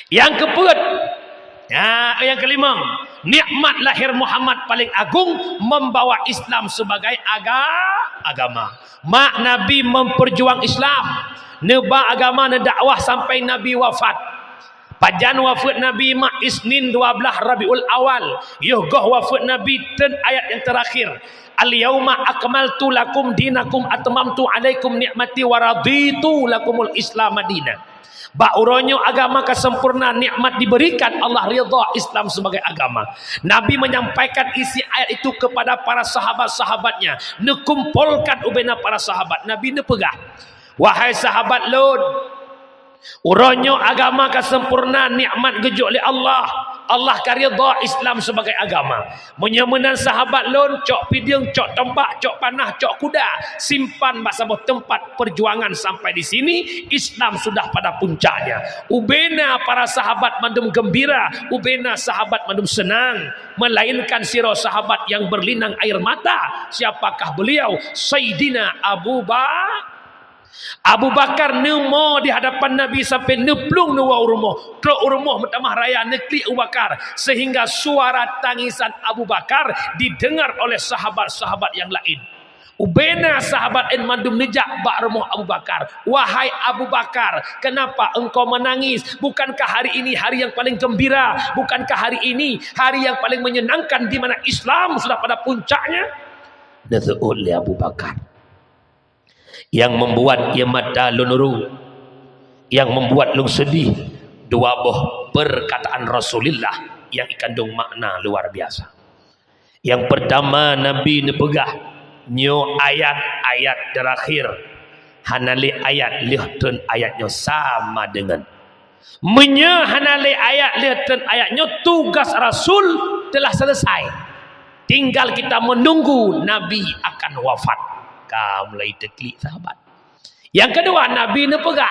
Yang keempat, yang kelima, nikmat lahir Muhammad paling agung, membawa Islam sebagai agama. Mak Nabi memperjuang Islam, neba agama ne dakwah sampai Nabi wafat. Pajan wafat Nabi mak Isnin 12 Rabiul Awal. Yogoh wafat Nabi dan ayat yang terakhir. Al-yauma akmaltu lakum dinakum atmamtu alaikum ni'mati wa raditu lakumul Islam madinah. Bauronyo agama kesempurnaan nikmat diberikan, Allah ridha Islam sebagai agama. Nabi menyampaikan isi ayat itu kepada para sahabat-sahabatnya, nekumpulkan ubena para sahabat. Nabi nepegah, wahai sahabat Lut, uronyo agama kesempurnaan nikmat gejuk oleh Allah. Allah karidha Islam sebagai agama. Menyemenan sahabat Lut, cok pidiung, cok tembak, cok panah, cok kuda, simpan bahasa tempat perjuangan sampai di sini Islam sudah pada puncaknya. Ubena para sahabat mandum gembira, ubena sahabat mandum senang, melainkan sirah sahabat yang berlinang air mata. Siapakah beliau? Sayyidina Abu Bakar nemo di hadapan Nabi sampai neplung nuwa urumuh. Kelok urumuh metamah raya nekli Abu Bakar, sehingga suara tangisan Abu Bakar didengar oleh sahabat-sahabat yang lain. Ubena sahabat en mandum nejak bak rumuh Abu Bakar. Wahai Abu Bakar, kenapa engkau menangis? Bukankah hari ini hari yang paling gembira? Bukankah hari ini hari yang paling menyenangkan, di mana Islam sudah pada puncaknya? Nazu'ul li Abu Bakar, yang membuat ia mata lunuru, yang membuat lung sedih, dua buah perkataan Rasulullah yang kandung makna luar biasa. Yang pertama, Nabi nepegah nyo ayat-ayat terakhir, hanali ayat lihtun ayatnya sama dengan hanali ayat lihtun ayatnya, tugas Rasul telah selesai, tinggal kita menunggu Nabi akan wafat. Mulai teklik sahabat. Yang kedua, Nabi nepegah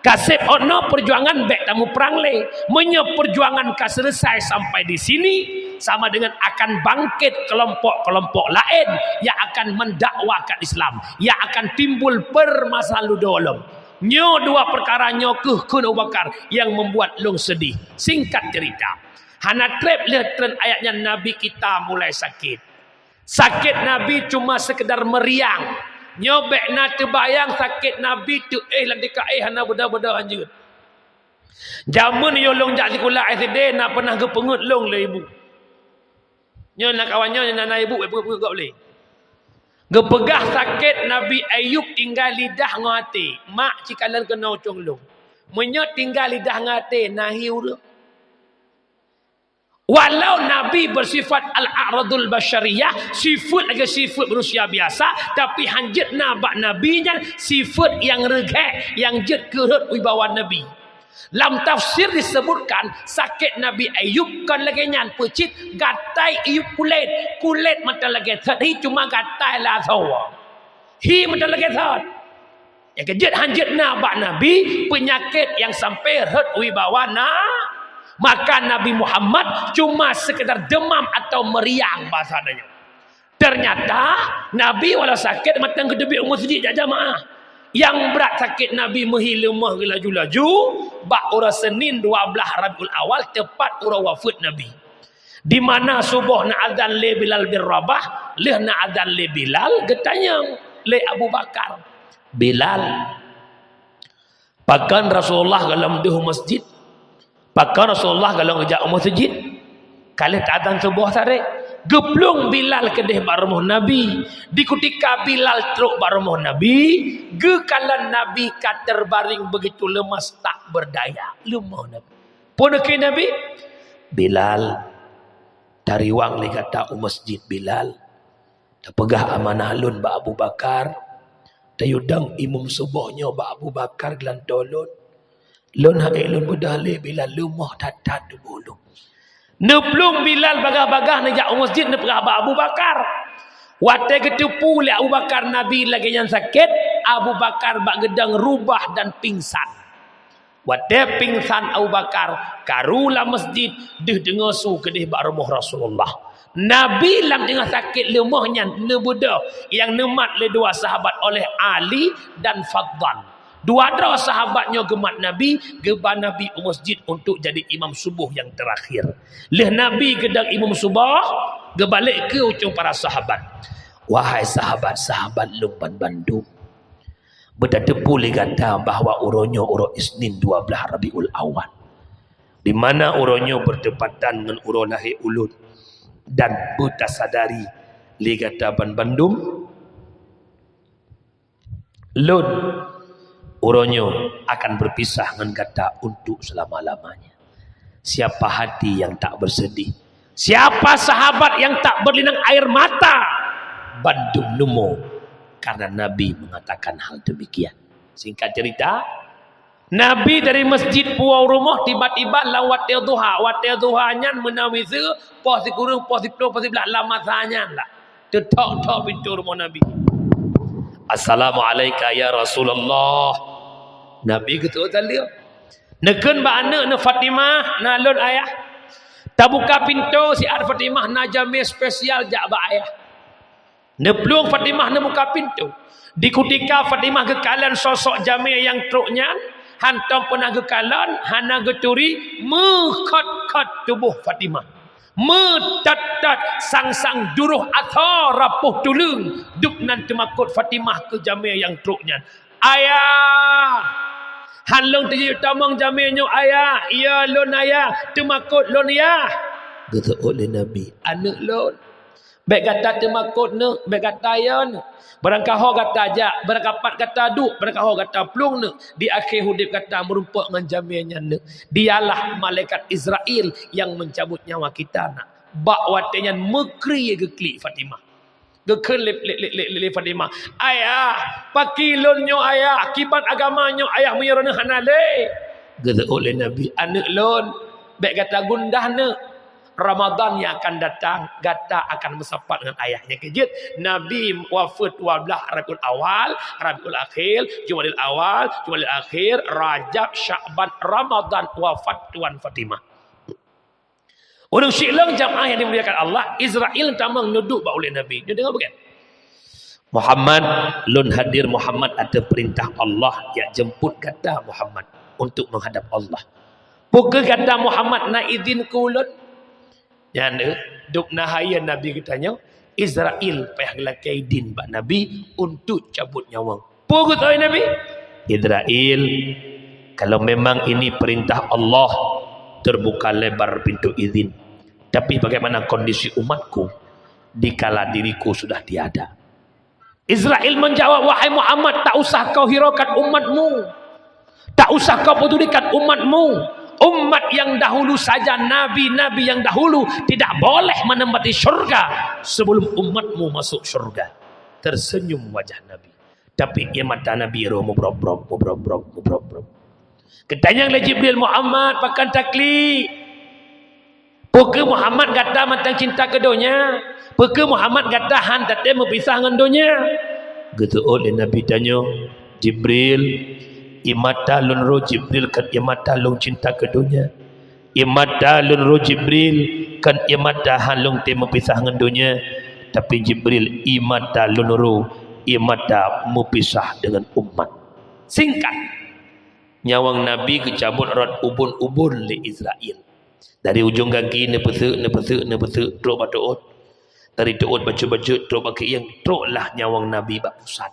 kasih ono perjuangan baik tamu perang le, menye perjuangan kas selesai sampai di sini, sama dengan akan bangkit kelompok-kelompok lain yang akan mendakwakan Islam, yang akan timbul permasalahan dolom. Nyo dua perkara nyo kun Abu Bakar yang membuat lung sedih. Singkat cerita, hana trep lihat ayatnya Nabi kita mulai sakit. Sakit Nabi cuma sekedar meriang. Nyobek na terbayang sakit Nabi tu landika hana beda-beda anjut. Jamun yolong jak sekolah SD nak pernah gepengut long le ibu. Nyo nak kawannya nak ibu gak boleh. Gepegah sakit Nabi Ayub tinggal lidah ngati. Mak cikalan kena ucung long. Menyot tinggal lidah ngati nahiu tu. Walau Nabi bersifat al-a'radul basyariyah, sifat lagi sifat manusia biasa, tapi hanjit nabak Nabinya sifat yang regek, yang jet kerut wibawa Nabi. Dalam tafsir disebutkan sakit Nabi Ayub kan lagi nyan pecit gatai Ayub kulit mata lagi thad hi cuma gatai lah sawa. Hi mata lagi thad. Yang kejut hanjit nabak Nabi penyakit yang sampai hurt wibawa maka Nabi Muhammad cuma sekedar demam atau meriang bahasanya. Ternyata Nabi walau sakit matang kedebik masjid jamaah. Yang berat sakit Nabi menghilemah laju-laju bak ura Senin 12 Rabiul Awal tepat ura wafat Nabi. Di mana subuh na azan le Bilal bin Rabah, leh na azan le Bilal getanyang le Abu Bakar. Bilal pakan Rasulullah dalam duh masjid. Pakai Rasulullah kalau ngejak masjid, kali azan subuh sare, geplung Bilal kedeh barumuh Nabi. Di ketika Bilal teruk barumuh Nabi, gekalan Nabi terbaring begitu lemas tak berdaya. Lemah Nabi. Punaki Nabi, Bilal dari wang li kata masjid Bilal. Dah pegah amanah lun ba Abu Bakar. Dayudang imam subuhnya ba Abu Bakar gelan tolon. Lun haik lun bedale Bilal lumah tatat dulu. Neplung Bilal bagah-bagah nejak masjid nepegah Abu Bakar. Wate ketupu le Abu Bakar Nabi lagi yang sakit, Abu Bakar bak gedang rubah dan pingsan. Wate pingsan Abu Bakar karula masjid deh dengar su kedih bak rumah Rasulullah. Nabi lam tengah sakit lemahnya nebuda yang nemat le dua sahabat oleh Ali dan Fadlan. Dua dra sahabatnya gemat Nabi, geba Nabi masjid untuk jadi imam subuh yang terakhir. Leh Nabi gedang imam subuh, gebalik ke ucung para sahabat. Wahai sahabat-sahabat lumban Bandung, berdepu li kata bahawa uronyo uro Isnin 12 Rabiul Awal, di mana uronyo berdepatan dengan uro lahir ulun dan buta sadari li kata Bandung lun uronyo akan berpisah dengan kata untuk selama-lamanya. Siapa hati yang tak bersedih, siapa sahabat yang tak berlinang air mata, Bandung Numo, karena Nabi mengatakan hal demikian. Singkat cerita, Nabi dari masjid puau rumah tiba-tiba lawat duha. Watil duhanya menawi se pos kurung pos belah lama tanya lah. Tetok-tok pintu rumah Nabi. Assalamualaikum ya Rasulullah. Nabi ketua tali. Neken ba anak na Fatimah na lon ayah. Tak buka pintu si Ar Fatimah na jamil spesial jak ba ayah. Neplung Fatimah na buka pintu. Di ketika Fatimah kekalan sosok jamil yang truknya, hantam pernah kekalan, hana geturi mekhat-khat tubuh Fatimah. Metat-tat sang-sang duruh athar rapuh tulung duk nan temakut Fatimah ke jamil yang truknya. Ayah, halong terjadi tamang jamilnya ayah, ya lon ayah, temakut lon ya. Kata oleh Nabi, anak lon. Baik kata temakut ne, baik kata ya ne. Barangkah ho kata ajak, barangkapat kata duk, barangkah ho kata plung ne. Di akhir hudib kata merumpak dengan jamilnya ne. Dialah malaikat Israel yang mencabut nyawa kita nak. Bak watenya mekri geklik Fatimah. Gekun le Fatimah. Ayah, pakilonnya ayah, kibat agamanya ayah menyerana hanale. Kata oleh Nabi, anak lon, baik kata gundah ne. Ramadan yang akan datang, gata akan bersapat dengan ayahnya. Kejut Nabi wafat 12 Rabiul Awal, Rabiul Akhir, Jumadil Awal, Jumadil Akhir, Rajab, Sya'ban, Ramadan wafat Tuan Fatimah. Orang Syilang jamaah yang dimuliakan Allah, Israel tamang nuduk ba oleh Nabi. Dia dengar bukan? Muhammad lun hadir Muhammad ada perintah Allah yang jemput kata Muhammad untuk menghadap Allah. Pukul kata Muhammad na izin kulun. Yang duk nahaya Nabi katanya Israel payah gelakai din bak Nabi untuk cabut nyawang. Pukul tahu Nabi Israel, kalau memang ini perintah Allah, terbuka lebar pintu izin. Tapi bagaimana kondisi umatku dikala diriku sudah tiada? Israel menjawab, wahai Muhammad, tak usah kau hiraukan umatmu, tak usah kau pedulikan umatmu. Umat yang dahulu saja, nabi-nabi yang dahulu tidak boleh menempati syurga sebelum umatmu masuk syurga. Tersenyum wajah Nabi, tapi ia mata Nabi mubrok-brok. Ketanya oleh Jibril, Muhammad pakan takli. Pukul Muhammad kata matang cinta keduanya. Pukul Muhammad kata han tate berpisah dengan dunia. Gitu oleh Nabi tanya, Jibril, imata lun ro Jibril kan imata lung cinta keduanya. Imata lun ro Jibril kan imata han lung te berpisah dengan dunia. Tapi Jibril imata lun ro imata berpisah dengan umat. Singkat, nyawang Nabi kecabut rot ubun-ubun li Israel. Dari ujung kaki nepesek truk batuot. Dari tuot baju-baju truk baki yang truk lah nyawang Nabi bak pusat.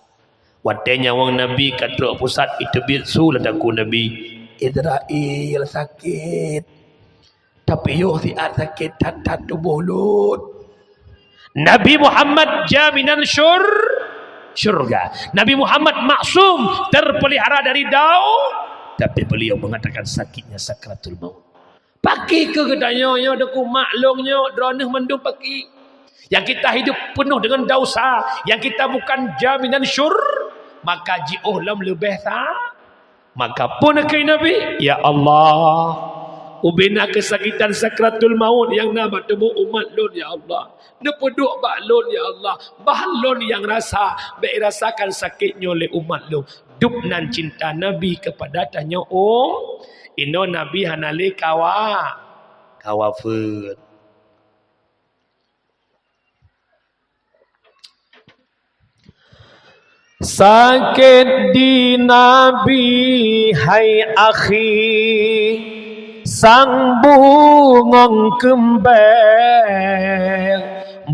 Watai nyawang Nabi kat truk pusat itu bisu ladaku Nabi. Israel sakit. Tapi yo siat sakit tat tubuh lut. Nabi Muhammad jaminan syurga. Nabi Muhammad maksum terpelihara dari dau. Tapi beliau mengatakan sakitnya sakratul maut. Paki ke katanya, deku maklumnya, droneh mendung paki. Yang kita hidup penuh dengan dosa, yang kita bukan jaminan maka ji'uh lam lebih maka pun ke Nabi, ya Allah, ubina kesakitan sakratul maut yang nak bertemu umat lun, ya Allah. Nepeduk bak lun, ya Allah. Bah lun yang rasakan sakitnya oleh umat lun. Duk nan cinta Nabi kepada tanya ino Nabi hanale kawafut. sakit di Nabi hai akhi sang bungong kembang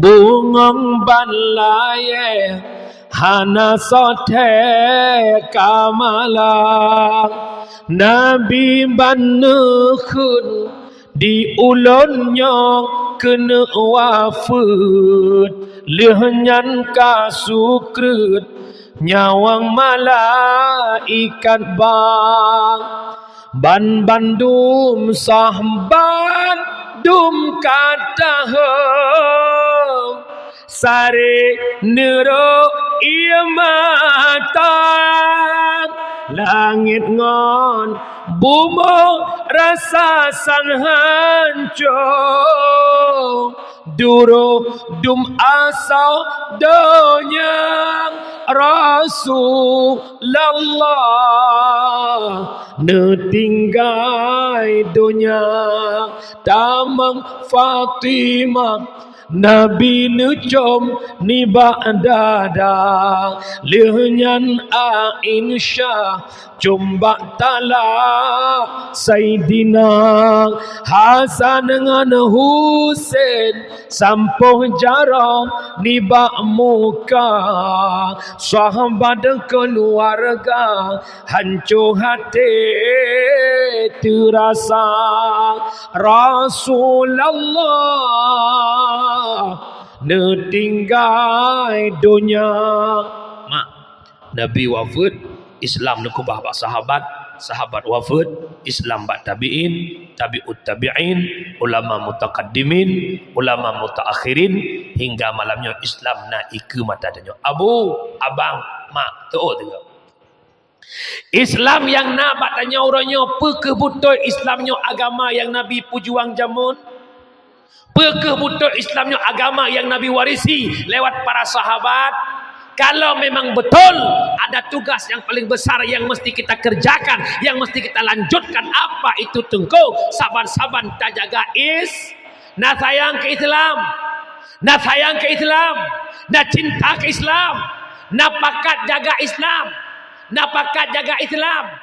bungong balaya hana sote kamala Nabi banekun di ulonnya kena wafat lehnyan kasukrut nyawang malaikat bang ban bandum sahban dum kata sare nero ia mata langit ngon bumo rasa sang hancur duro dum asal donya Rasulullah netinggai dunia tamang Fatimah Nabi nucom ni ba'dada lehnya Aisyah coba tala Sayyidina Hasan dengan Husain sampung jarang ni bak muka sahabat keluarga hancur hati terasa Rasulullah netinggai dunia mak Nabi wafat Islam nekubah bak sahabat sahabat wafat Islam bak tabi'in tabi'ut tabi'in ulama mutaqaddimin ulama mutaakhirin hingga malamnya Islam naik ke mata dunia abu abang mak tu juga Islam yang nak bak tanya orangnya pekebutul Islamnya agama yang Nabi pujuang jamun pekebutul Islamnya agama yang Nabi warisi lewat para sahabat. Kalau memang betul ada tugas yang paling besar yang mesti kita kerjakan, yang mesti kita lanjutkan, apa itu tengku saban-saban tak jaga nak sayang ke Islam, nak sayang ke Islam, nak cinta ke Islam, nak pakat jaga Islam, nak pakat jaga Islam.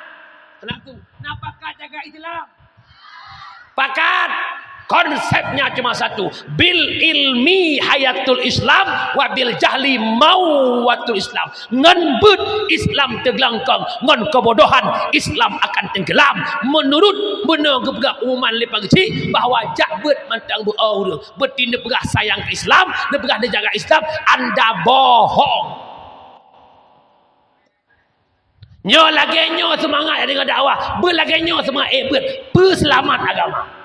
Kenapa tu? Nak pakat jaga Islam. Pakat. Konsepnya cuma satu, bil ilmi hayatul Islam wa bil jahli mauwatul Islam. Ngan but Islam tergelangkang, ngan kebodohan Islam akan tenggelam. Menurut benar gebegap umuman lepang kecil bahawa jakbet mantang berorang betina begah sayang ke Islam, begah jaga Islam, anda bohong. Nyo lagi nyo semangat dengan dakwah, berlagi nyo semangat perselamat agama.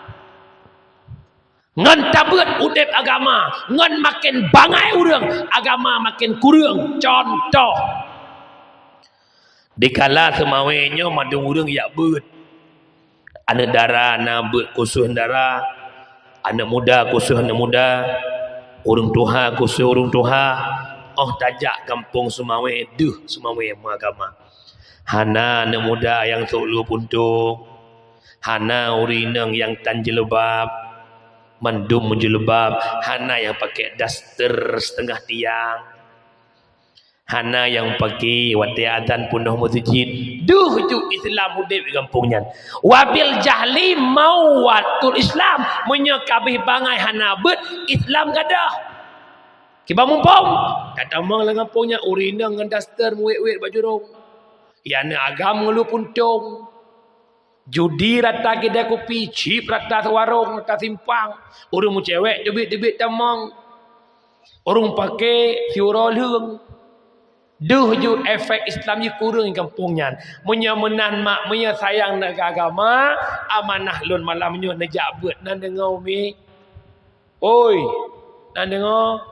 Ngan tabut udep agama, ngan makin bangai urang, agama makin kurang. Contoh, dikala semawanya madung urang yak beut, anak darah na beut kusuh darah, anak muda kusuh anak muda, urang tuha kusuh urang tuha, oh tajak kampung semawe duh semawe agama. Hana anak muda yang solo puntung, hana urinang yang tanjelebab, mandum menjelebab, hana yang pakai daster setengah tiang, hana yang pakai wati adzan punah masjid. Duh ju Islam udip di kampungnya. Wabil jahli mauwatul Islam, menyekabih bangai hana bet Islam gadah. Kiba mumpung kata mang lang kampungnya urinang dengan daster muwek-wek baju rong. Yana agam ngelu puntung. Judi rata kedai kopi, chip rata warung, rata simpang. Orang mu cewek debit-debit tamang. Orang pakai fiura leung. Duh ju efek Islam je kurang kampungnya. Munya menan mak, munya sayang nak agama, amanah lun malamnya nejak buat nan dengar umi. Oi, nan dengar.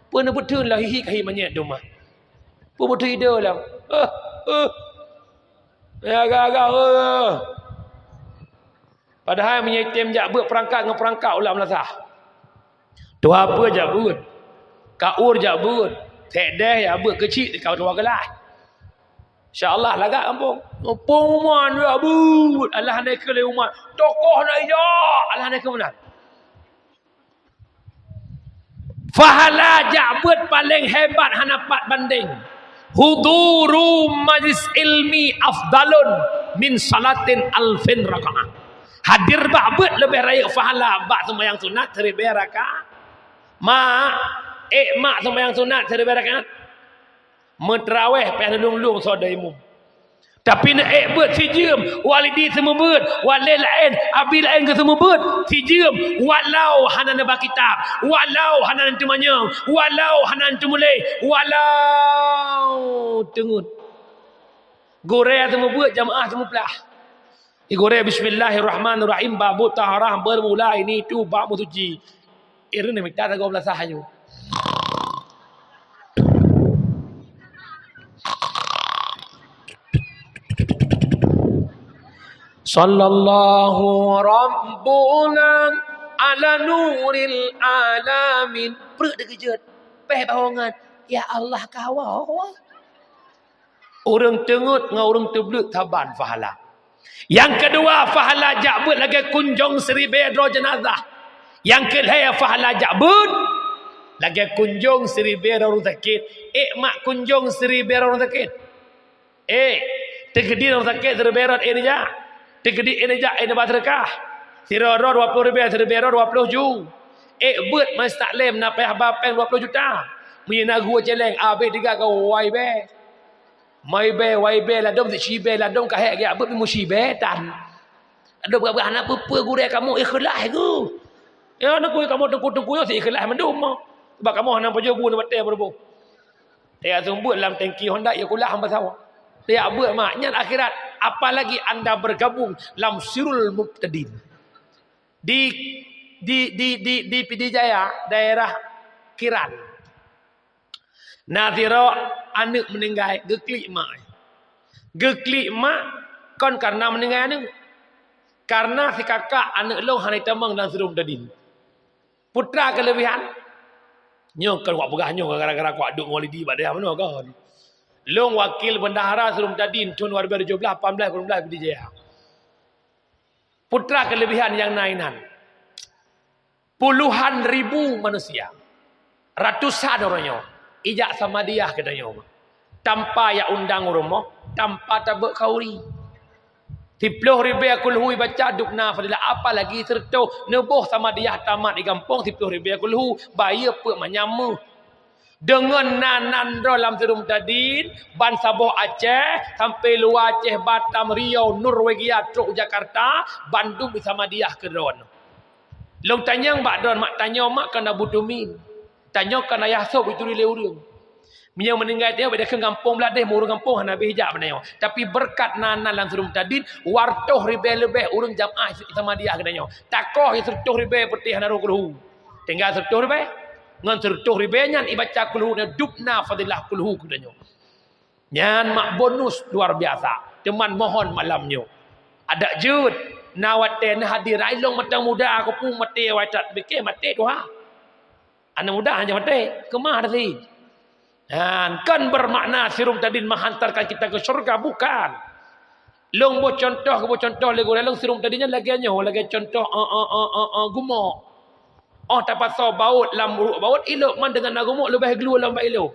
Pernah betul lah hihi kahi manyet doma. Pun betul ide lah. Agak-agak. Padahal menyetem jak buat perangkat dengan perangkat ulam lasah. Tu apa jak buat? Kaur jak buat. Tekdeh ya buat kecil kau tua gelas. Insya-Allah lagak kampung. Kampung man ya buat. Allah naik ke umat. Tokoh nak ya. Allah naik ke mana? Fahala jak buat paling hebat hanapat banding. huduru majlis ilmi afdalun min salatin alfin rakaat. Hadir ba'bet lebih raya fahala bak sembahyang sunat seribu rakaat. Mak sembahyang sunat seribu rakaat. Metraweh peh lung saudaimu. Tapi nak bet si jem walidi semua bet walil lain abi lain ke semua bet si jem walau hanan ba kitab walau hanan temanya walau hanan temulai walau tengut goreng semua bet jamaah semua pelah goreng bismillahirrahmanirrahim babu taharah bermula ini tu bab suci irne minta 13 sahayu Sallallahu Rabbuna ala nuril alamin. Perut dia kejut. Peh bawangan. Ya Allah kawal. Orang tengut dengan orang terblut taban fahala. Yang kedua fahala ja'bud lagi kunjung seribu jenazah. Yang kedua fahala ja'bud lagi kunjung seribu orang sakit. Mak kunjung seribu orang sakit. Tegedi orang sakit seribu orang ini je. Tegedi ini jak ini batrekah. Siroro 20 ribu, siribero 20 ju. Bet mas taklem na peh bapeng 20 juta. Mina gua celeng abe tiga kau wai be. Mai be wai be la dom si be la dom ka hek ya bet musi be tan. Ada berapa anak apa gure kamu ikhlas ku. Ya nak kamu tengku yo si ikhlas mendum. Sebab kamu hang pajo bu na batai berbo. Dia tumbut dalam tangki Honda ya kulah hamba sawa. Dia buat maknya akhirat. Apalagi anda bergabung dalam sirul muqtadin. Di Pidijaya, daerah Kiran. Naziro anak meninggal geklik mak. Geklik mak kon karena meninggal ni. Karena si kakak anak long hanai tamang dan sirul muqtadin. Putra kelebihan. Nyo kan wak pegah nyo gara-gara kuat duk walidi badai mana kan. Long wakil bendahara Sirul Muqtadin tahun 2017 18 Pidijaya. Putra kelebihan yang nainan. Puluhan ribu manusia. Ratusan orangnya. Ijak sama dia katanya. Tanpa ya undang rumah, tanpa tabuk kauri. 10 ribu kulhu baca dukna fadilah apa lagi serta nebuh sama dia tamat di kampung 10 ribu kulhu bayar pe menyamu. Dengan nanan dalam Sirul Muqtadin, ban Sabah Aceh, sampai luar Aceh, Batam, Riau, Norwegia, Truk Jakarta, Bandung bersama dia ke Don. Long tanya mbak Don, mak tanya mak kena butumin. Tanya kena yasop itu di leurung. Yang meninggal dia pada ke kampung beladeh, murung kampung hana hijab benayo. Tapi berkat nanan dalam Sirul Muqtadin, wartoh lebih urang jamaah sama dia kenanya. Takoh yang 10 ribu putih hana rukuh. Tinggal 10 ribu. Ngan tertuh ribenyan ibaca kulhu na dubna fadilah kulhu kudanya. Nyan mak bonus luar biasa. Teman mohon malamnya. Ada jud nawaten hadir ailong matang muda aku pun mati wacat beke mati doa. Anak muda hanya mati. Kemah tadi? Dan kan bermakna Sirul Muqtadin menghantarkan kita ke surga bukan. Long bo contoh lego long Sirul Muqtadinnya lagi contoh gumo. Oh dapat so baut lam baut ilok man dengan agama lebih gelu lam ilok.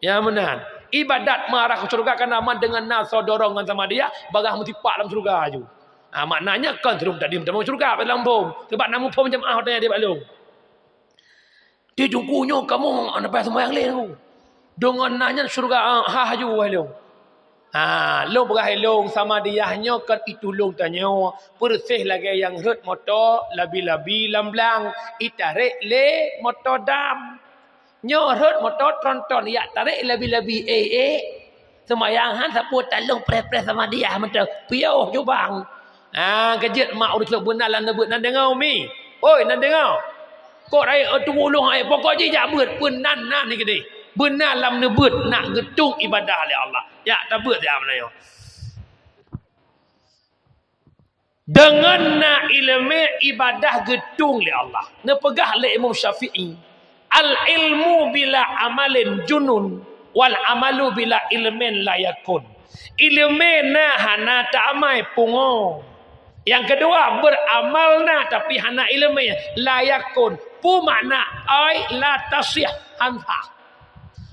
Ya menan. Ibadat marah ke surga kan aman dengan naso dorongan sama dia bagah mutipak dalam surga aju. Maknanya kan Sirul Muqtadin mau surga pada Lampung. Sebab namu pom jemaah tanya dia balung. Dia tunggunya kamu anak pas sembahyang leh. Dengan nanya surga haju balung. Long bergah long sama dia nyo kan itu long tanya persih lagi yang hut motor labi-labi lamblang itarik le motor dam nyo hut motor tronton ya tarik labi-labi semayang han sapu talung pres sama dia mentang piau jubang kejut mak udah benar lan nebut nan dengar mi oi nan dengar kok raya tunggu long ai pokoknya jabut pun nan ni gede benar lam nebut nak getung ibadah oleh Allah. Ya, tak buat dia mana yo. Dengan na ilmu ibadah getung oleh Allah. Ne pegah le Imam Syafi'i. Al ilmu bila amalin junun wal amalu bila ilmin la yakun. Ilmu na hana tak amai pungo. Yang kedua beramal na tapi hana ilmu la yakun. Pu makna ai la tasih hantah.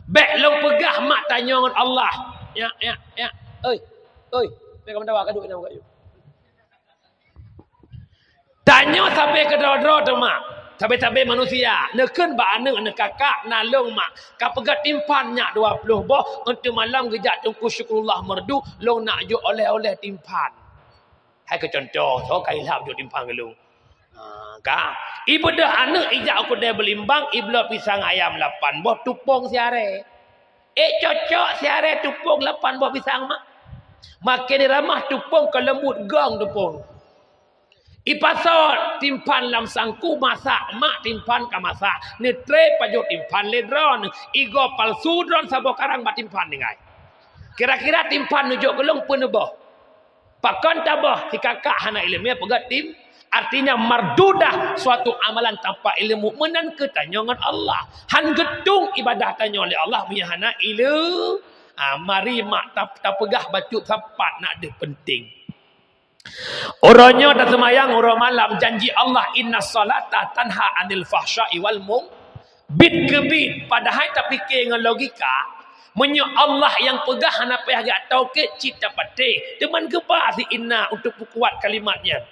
Bek long pegah mak tanya dengan Allah. Ya. Oi. Mereka mendawa kaduk nak buka you. Tanya sampai ke dro tu mak. Sampai manusia. Neken ba anak anak kakak nalung mak. Ka pegat timpan nyak 20 boh untuk malam gejak tungku syukurullah merdu long nak jo oleh-oleh timpan. Hai ke contoh, so kai lap jo timpan ke lu. Ka ibu dah anak ijak aku dah belimbang ibla pisang ayam 8 boh tupung siare. Cocok siare tupung 8 buah pisang mak. Makin ramah tupung ke lembut gang tupung. Ipasal timpan lam sangku masak mak timpan ka masak. Ni tre pajo timpan le dron. Igo palsu dron sabo karang bat timpan ningai. Kira-kira timpan nujuk gelung pun neboh. Pakon tabah si kakak hana ilmiah pegat tim. Artinya mardudah suatu amalan tanpa ilmu menan ketanyangan Allah. Han gedung ibadah tanya oleh Allah punya hana ilu. Mari mak tak pegah bacuk sapat nak ada penting. Orangnya dah semayang orang malam janji Allah inna salata tanha anil fahsya'i wal bit ke bit padahal tak fikir dengan logika. Menyo Allah yang pegah hana payah gak tahu ke cita pate. Deman gebar si inna untuk kuat kalimatnya.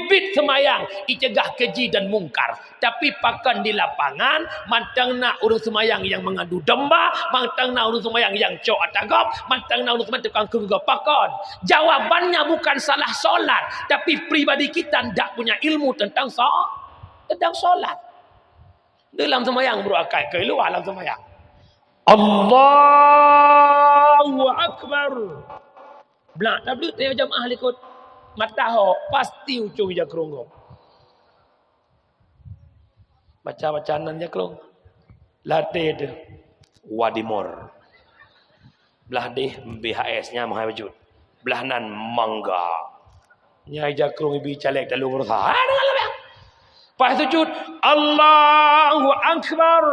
Bit semayang icegah keji dan mungkar. Tapi pakan di lapangan mantang nak urus semayang yang mengadu domba, mantang nak urus semayang yang cok atagop, mantang nak urus semayang tukang kegugah pakon. Jawabannya bukan salah solat, tapi pribadi kita tidak punya ilmu tentang solat. Dalam semayang bro akai ke luar dalam semayang. Allahu Akbar. Belak tak belut dia jamaah likut. Mataho pasti ujung je kerongong. Baca-bacaan je kerong. Latih dia. Wadimor. Belah deh BHS-nya mahal wujud. Belah nan mangga. Nyai jakrong ibi calek dalu berusaha. Dengar lah. Pas sujud. Allahu Akbar.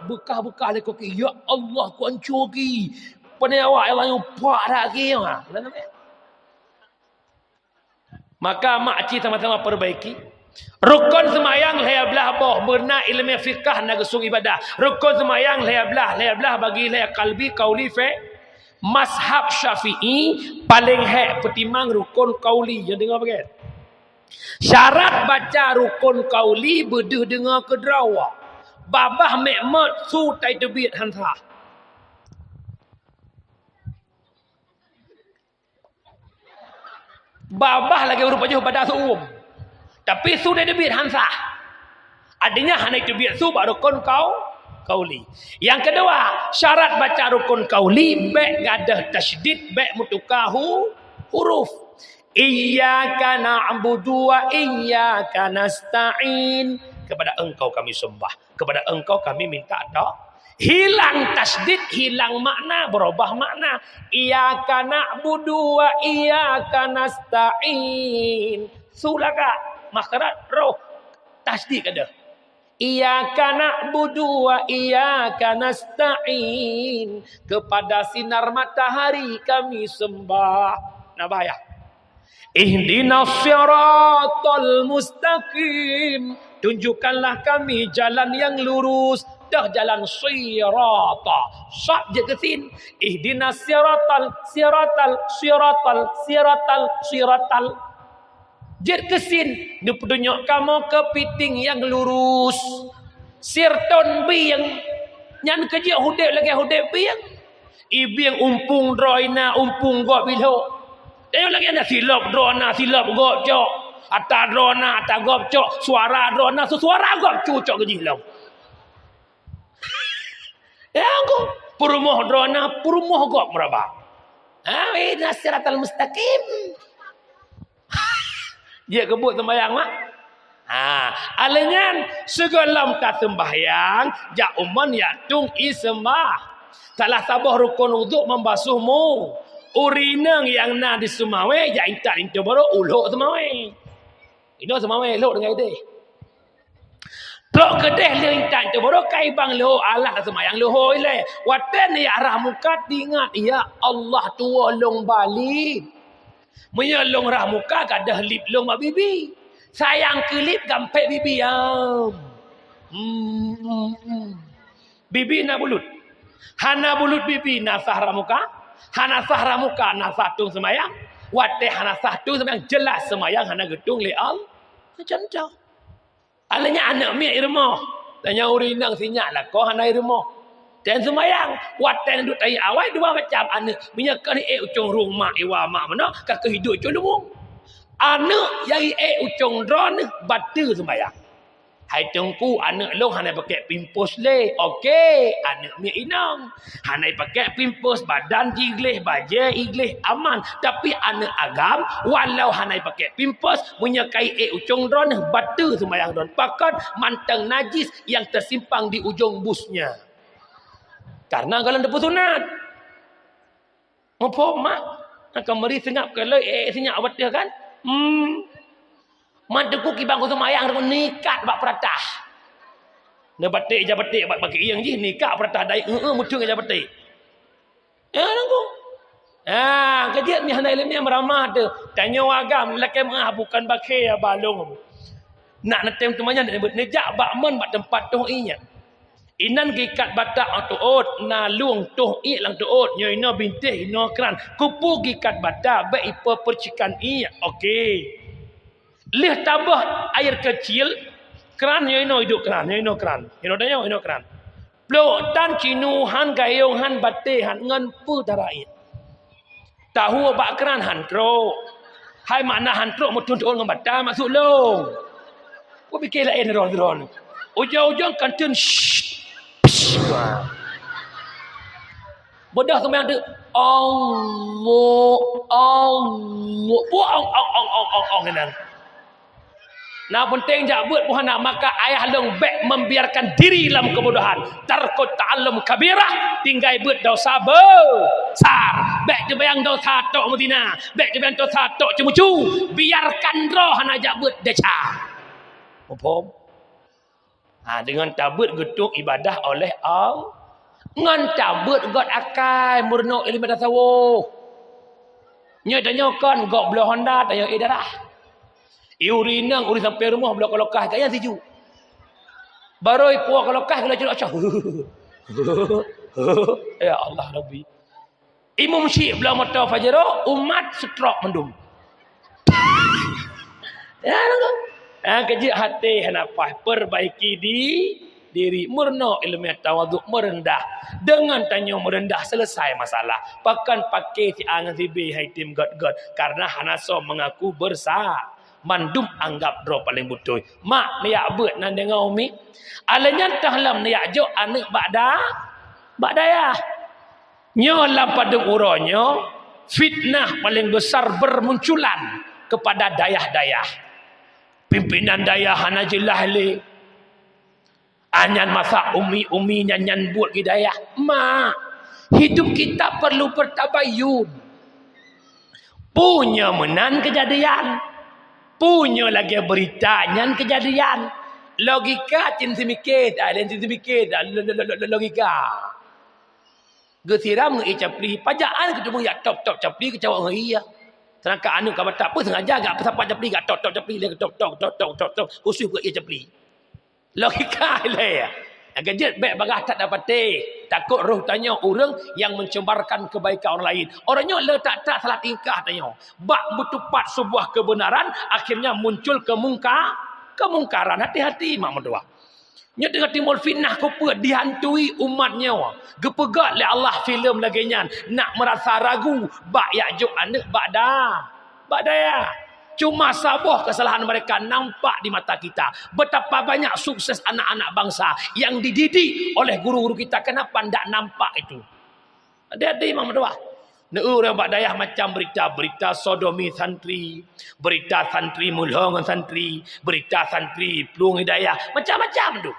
Bekah-bekah dia koki. Ya Allah ku hancur ki. Pada awak yang lain pak dah ki. Maka makcik sama-sama perbaiki. Rukun semayang laya belah boh berna ilmu fikah na gesung ibadah. Rukun semayang laya belah bagi laya kalbi kauli fe. Mazhab Syafi'i paling hek pertimang rukun kauli. Jangan dengar pakai. Syarat baca rukun kauli beduh dengar kedrawa. Babah mekmat su tai debit hansa. Babah lagi huruf aja pada suum. Tapi sudah debit hansa. Adanya hanya debit su baru rukun kauli. Yang kedua, syarat baca rukun kauli baik gadah tasydid baik mutukahu huruf. Iyyaka na'budu wa iyyaka nasta'in. Kepada engkau kami sembah, kepada engkau kami minta doa. Hilang tasdid, hilang makna, berubah makna. Iyyaka na'budu wa iyyaka nasta'in. Sulaka makhraj roh tasdid ada. Iyyaka na'budu wa iyyaka nasta'in. Kepada sinar matahari kami sembah. Nabaya. Ihdinas siratal mustaqim. Tunjukkanlah kami jalan yang lurus. Dah jalan sirata. Syak je kesin. Ihdinas siratal. Jer kesin. Dia tunjuk kamu kepiting yang lurus. Sirton biang. Nyan kerja hudep lagi hudep biang. Ibiang umpung droina umpung gok bilo. Tengok lagi ada silap drona silap gok cok. Atas drona atas gok cok. Suara drona suara gok cucok ke jilau. Ya aku perumoh drona perumoh gok meraba. Ihdinas siratal mustaqim. Dia kebut sembahyang mak. Alengan segalam tak sembahyang, ja uman ya tung isembah. Salah sabah rukun wuduk membasuhmu. Urinang yang na disumawe ja intat into baru uluk semawe. Ini semawe uluk dengan itu. Tok kedeh le intat into baru kai bang lo Allah semayang lo ile. Watan ya arah muka ingat ya Allah tolong balik. Menyolong rah muka kadah lip long mak bibi. Sayang kelip gampek bibi am. Bibi nak bulut. Hana bulut bibi nasah ramuka. Hana sah ramuka nasah tung semayang. Wateh hana sah tung semayang jelas semayang hana gedung leal. Macam tu. Alanya anak mi irmah. Tanya urinang sinyak lah kau hana irmah. Dan semayang. Wateh duduk tayi awal dua macam anak. Minyakan ucung rumah iwa mak mana. Kakak hidup ucung lumung. Anak yang ucung drone batu semayang. Hai tengku anak long hanai pakai pimpos le. Okey, anak mi inang. Hanai pakai pimpos badan iglih, baju iglih aman. Tapi anak agam walau hanai pakai pimpos menyekai ucung drone batu semayang drone. Pakat mantang najis yang tersimpang di ujung busnya. Karena kalau depu sunat. Ngopo mak? Akan meri sengap kalau senyap awak dia kan? Manteku kibang ko semayang dengan nikat bak peratah. Dia batik je batik bak bagi yang je nikat peratah dai mutung je batik. Nangku. Kejut ni hana ilmu meramah tu. Tanya wagam lelaki mah bukan bakai ya balong. Nak netem temannya nak nejak bak men bak tempat tu inya. Inan gikat batak tuot na luang tuh i lang tuot nyo ino bintih ino kran. Kupu gikat batak ba ipo percikan iya. Okey. Lih tambah air kecil keran yang ino hidup keran yang ino keran ino tanya ino keran blok tan cinu han gayung han bate han ngan pu tarai tahu bak keran han tro hai mana han tro mutun on ngam bata masuk long ko pikir lain ron ujung-ujung kantun bodoh sembahyang tu Allah bu ong kenang. Nah penting jak buat puhana maka ayah long baik membiarkan diri dalam kebodohan. Tarkut ta'allum kabirah tinggai buat dosa besar. Baik bayang dosa tok mutina, baik bayang dosa tok cemucu. Biarkan roh hana jak buat deca. Apa? Dengan tabut gedung ibadah oleh Allah. Ngan tabut god akai murno ilmu tasawuf. Nya tanya kan god belah Honda tanya darah. Urinang uri sampai rumah belah kolokah kaya siju. Baroi puak kolokah kalau celak cah. Ya Allah Rabbi. Imam Syekh belah mata fajro umat stroke mendum. Ya nang. Kejik hati henapa perbaiki diri murno ilmu tawaduk merendah. Dengan tanya merendah selesai masalah. Pakan pakai si angan si be hai tim god karena hanaso mengaku bersalah. Mandum anggap drop paling betul. Mak niak buat nan dengan umi. Alanya tahlam niak jo anak bakdaya. Nyo lam pada uronyo fitnah paling besar bermunculan kepada dayah-dayah. Pimpinan dayah hana jelah le. Anyan masa umi nyanyan buat hidayah. Mak, hidup kita perlu bertabayun. Punya menan kejadian. Punya lagi berita nyan kejadian. Logika cinta mikir, logika. Gesiram ngi capli, pajaan ketemu ya top capli ke cawak iya. Terangka anu ka tak apa sengaja gak apa capli gak top capli le top khusus ke capli. Logika le ya. Gadget baik bagah tak dapat takut roh tanya orang yang mencemarkan kebaikan orang lain. Orangnya letak tak salah tingkah tanya. Bak bertupat sebuah kebenaran akhirnya muncul kemungkaran. Hati-hati mak mendoa. Nya tengah timbul fitnah kupa dihantui umatnya. Gepegak le Allah filem lagi nyan nak merasa ragu bak yakjuk anak bak daya. Cuma sabuh kesalahan mereka nampak di mata kita. Betapa banyak sukses anak-anak bangsa yang dididik oleh guru-guru kita. Kenapa tidak nampak itu? Hati-hati Imam Doa. Orang bak dayah macam berita sodomi santri. Berita santri mulhongan santri. Berita santri pelung hidayah. Macam-macam tu.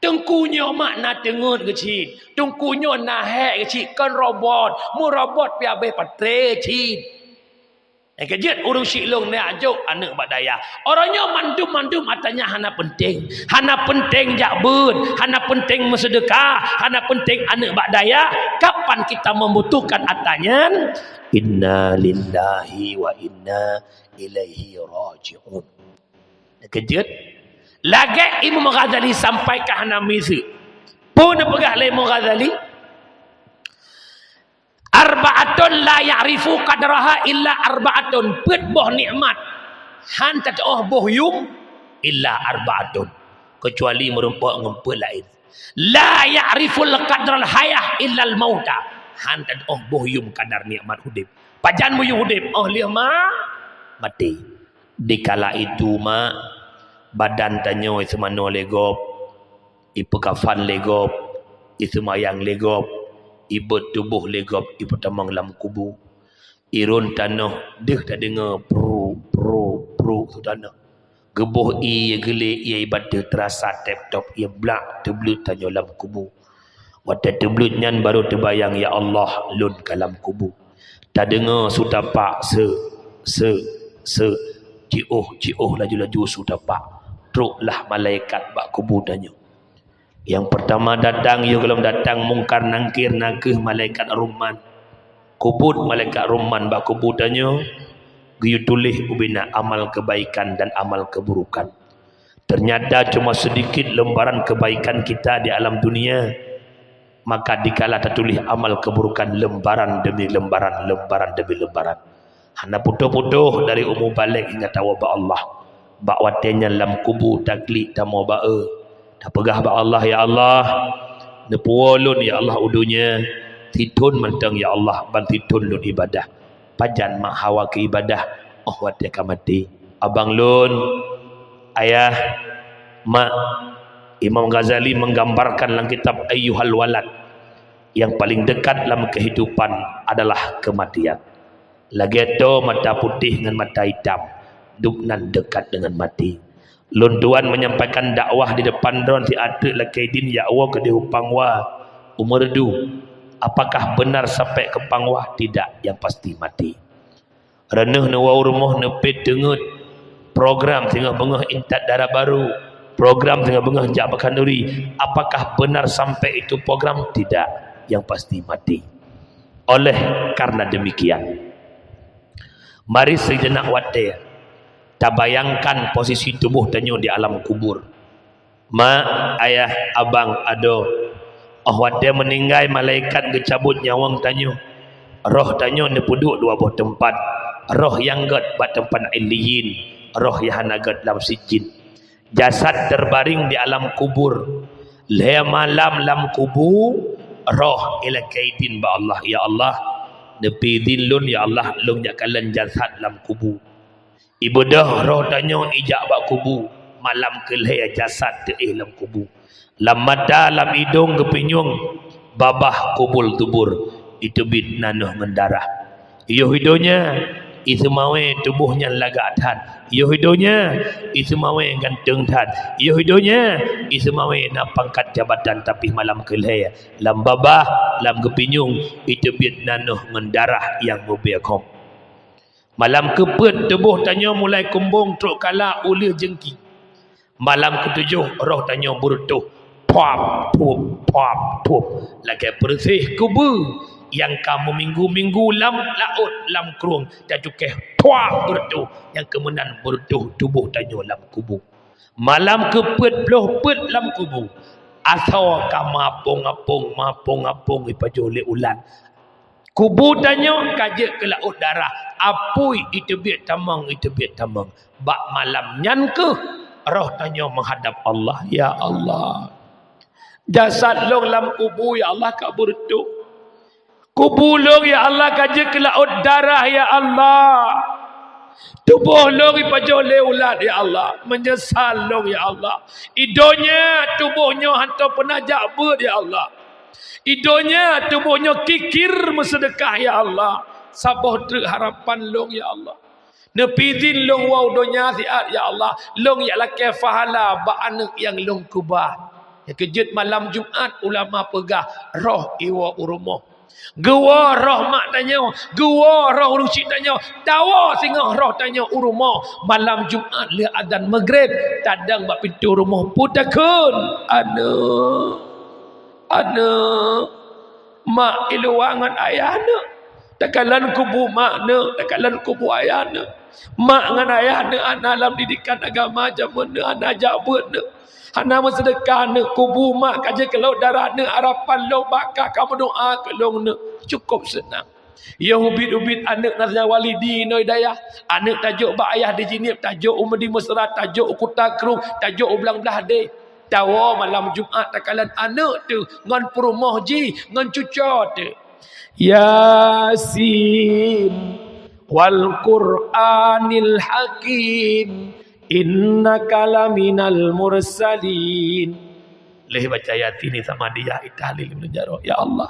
Tengkunya makna tengut kecil. Tengkunya nahek kecil. Kan robot. Mu robot pi habis patre kecil. Kejut urus silong ni ajuk anak bak daya. Orangnya mandum atanya hana penting. Hana penting jakbun, hana penting bersedekah, hana penting anak bak daya. Kapan kita membutuhkan atanya? Inna lillahi wa inna ilaihi raji'un. Kejut. Lagi Imam Ghazali sampaikan hana misi. Pun pegah le Imam Ghazali arba'atun la ya'rifu qadraha illa arba'atun, pet boh nikmat han tak boh yung illa arba'atun, kecuali merupakan ngempet lain. La ya'riful qadral hayah illa al mauta, han tak boh yung kadar nikmat hudip. Pajan mu yung hudip liah mati. Di kala itu badan tanyo itu mano legop, ipu kafan legop, itu mayang legop, ibut tubuh legop, ipu tamang lam kubu. Irun tanah deh tak dengar pro tu tanah. Gebuh ia gelik ia ibadah terasa tap-top ia blak teblut tanyo lam kubu. Waktu teblut nyan baru terbayang ya Allah lun kalam kubu. Tak dengar sudah pak se ciuh laju sudah pak. Truklah malaikat bak kubu tanyo. Yang pertama datang, ya kalau datang mungkar nangkir nakeh malaikat Rumman. Kubut malaikat Rumman bak kubutannya, giyu tulis ubina amal kebaikan dan amal keburukan. Ternyata cuma sedikit lembaran kebaikan kita di alam dunia, maka dikala tertulis amal keburukan lembaran demi lembaran, lembaran demi lembaran. Hana putuh-putuh dari umur balik hingga tawa ba Allah. Bak watenya lam kubu taklik tamo bae. Dah pegah ba Allah, ya Allah. Nepuolun ya Allah udunya. Titun mentang ya Allah ban titun lun ibadah. Pajan mak hawa ke ibadah. Watia kamati. Abang lun, ayah, mak. Imam Ghazali menggambarkan dalam kitab Ayyuhal Walad, yang paling dekat dalam kehidupan adalah kematian. Lagi itu mata putih dengan mata hitam, duknan dekat dengan mati. Lun tuan menyampaikan dakwah di depan drone si atuk lakaidin yakwa ke dihupangwa umur du. Apakah benar sampai ke pangwah? Tidak, yang pasti mati. Reneh nawau rumah nepit dengut program tengah bengah intat darah baru, program tengah bengah jak bakanduri. Apakah benar sampai itu program? Tidak, yang pasti mati. Oleh karena demikian, mari sejenak wadah tak bayangkan posisi tubuh tanyo di alam kubur. Mak, ayah, abang, ado wadah meninggal malaikat gecabut nyawang tanyo. Roh tanyo nepuduk dua buah tempat. Roh yang gat bat tempat iliyin, roh yang nagat dalam sijin. Jasad terbaring di alam kubur. Leh malam lam kubur, roh ila kaidin ba Allah, ya Allah. Nepi dilun ya Allah lung jakalan jasad lam kubur. Ibadah roh tanyo ijak ba kubur. Malam keleh jasad teh lam kubur. Lam mata lam hidung kepinyung babah kubul tubur itu bid nanuh mendarah. Iyo hidungnya itu mawe tubuhnya lagak tan. Iyo hidungnya itu mawe ganteng tan. Iyo hidungnya itu mawe nak pangkat jabatan tapi malam keleh lam babah lam kepinyung itu bid nanuh mendarah yang mubiakom. Malam kepet tubuh tanya mulai kumbung truk kala ulih jengki. Malam ketujuh roh tanya bertuh pop pop lagi bersih kubur yang kamu minggu-minggu lam laut lam kerung dan juga pop bertuh yang kemudian bertuh tubuh tanya lam kubur. Malam kepet belah pet lam kubur asal kamapung ipajole ulan kubur tanya kajak ke laut darah apui itu biat tamang bak malam nyan ke roh tanya menghadap Allah, ya Allah. Jasad long lam kubur ya Allah kak bertuh. Kubur long ya Allah kaje ke laut darah ya Allah. Tubuh long ipajole ulat ya Allah. Menyesal long ya Allah. Idonya tubuhnya hantar penajak ber ya Allah. Idonya tubuhnya kikir bersedekah ya Allah. Sabah truk harapan long ya Allah. Nepidin long wau donya siat ya Allah. Long ya laki fahala ba anak yang long kubah. Yang kejut malam Jumat ulama pegah roh iwa urumoh. Gewa roh mak tanya, gewa roh rucik tanya, tawa singa roh tanya urumoh. Malam Jumat le adzan maghrib tadang bak pintu rumah putakun. Ana mak iluangan ayahna. Takalan kubu makna, takalan kubu ayahna. Mak ngan ayahna anak dalam didikan agama jamana anak jabutna. Hana bersedekah ne kubu mak kaje kalau darah ne harapan lo bakal kamu doa ke long ne cukup senang. Ya ubit-ubit anak naznya walidi noi daya. Anak tajuk bak ayah di jinib, tajuk umdi musra, tajuk kuta kerung, tajuk belang-belah de. Tawa malam Jumaat takalan anak tu ngan perumah ji, ngan cucu tu. Yasin wal Qur'anil Hakim innaka laminal mursalin. Leh baca ayat ini sama dia itahlil menjaro ya Allah.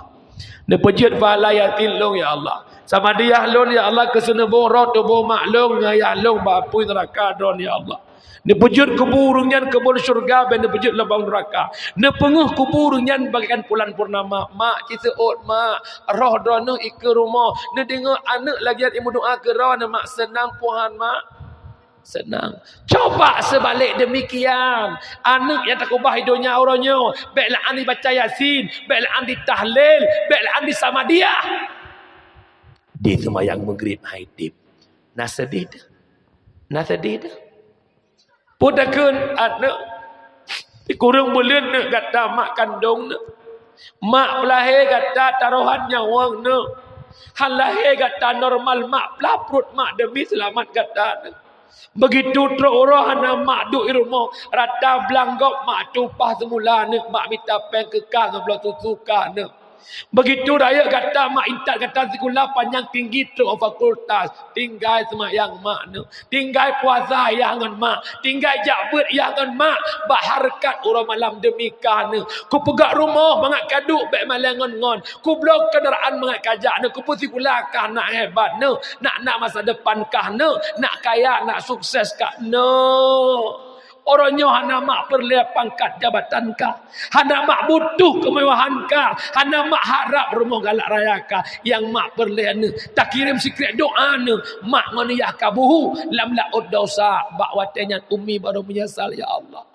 Ne pejut fala yatin long ya Allah. Sama dia lon ya Allah kesene borot bo maklong ya long bapui neraka don ya Allah. Ne pejut kuburungan kebun syurga ben ne pejut lebang neraka. Ne penguh kuburungan bagikan bulan purnama. Mak ci seut mak roh dono ke rumah. Ne dengar anak lagi ibu doa ke roh ne mak senang puhan mak. Senang. Coba sebalik demikian. Anak yang tak ubah hidupnya orangnya. Baiklah andi baca Yasin. Baiklah andi tahlil. Baiklah andi sama dia. Di semayang maghrib haidib. Nak sedih dah. Nak sedih dah. Pudakan anak. Kurang bulan nak kata mak kandung nak. Mak pelahir kata taruhan nyawang nak. Hal lahir kata normal mak pelaprut mak demi selamat kata nak. Begitu terorah na mak duk irmo rata belanggop mak tupah semula ne mak minta pen kekal ngobrol suka ne. Begitu raya kata mak intat kata sekolah panjang tinggi tu fakultas tinggal semayang mak ne. Tinggal puasa yang ngan mak, tinggal jabat yang ngan mak, baharkat orang malam demikah ne. Ku pegak rumah mangat kaduk baik malam ngon. Ku blok kenderaan mangat kajak ne, ku pusi sekolah kah nak hebat ne, nak masa depan kah ne, nak kaya nak sukses kah ne. Orangnya hana mak perlihat pangkat jabatan kah, hana mak butuh kemewahan kah, hana mak harap rumah galak raya kah. Yang mak perlihat ni tak kirim sikret doa ni mak nganiyah kabuhu lam laud dosa bak watenya umi baru menyesal ya Allah.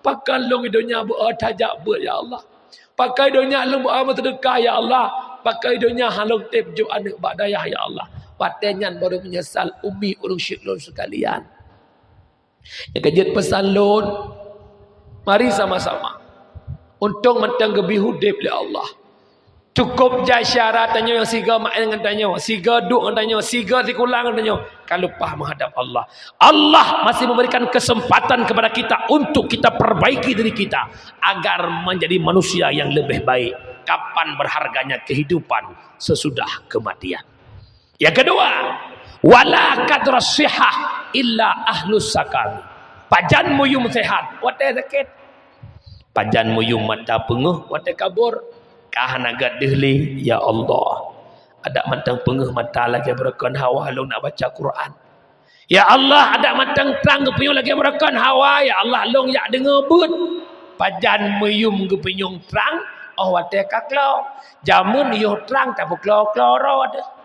Pakai long hidupnya bertajak ber ya Allah. Pakai hidupnya long bersedekah ya Allah. Pakai hidupnya halong tepju anak bak dayah ya Allah. Watenya baru menyesal umi urung syiklon sekalian. Yang kejut pesan lon, mari sama-sama untung mentang gebi hudib li Allah. Cukup jai syarat tanya yang siga mak dengan tanya, siga duk dengan tanya, siga dikulang dengan tanya. Kalau pah menghadap Allah, Allah masih memberikan kesempatan kepada kita untuk kita perbaiki diri kita agar menjadi manusia yang lebih baik. Kapan berharganya kehidupan sesudah kematian. Yang kedua, wala kadra sihah illa ahlus sakal. Pajan muyum sehat, wate sakit. Pajan muyum mata penguh, wate kabur. Kah naga dehli, ya Allah. Ada mantang penguh mata lagi berakan hawa long nak baca Quran. Ya Allah, ada mantang terang kepenyung lagi berakan hawa, ya Allah long yak dengar but. Pajan muyum kepenyung terang, oh wate kaklau. Jamun yo terang tak berklau-klau ada.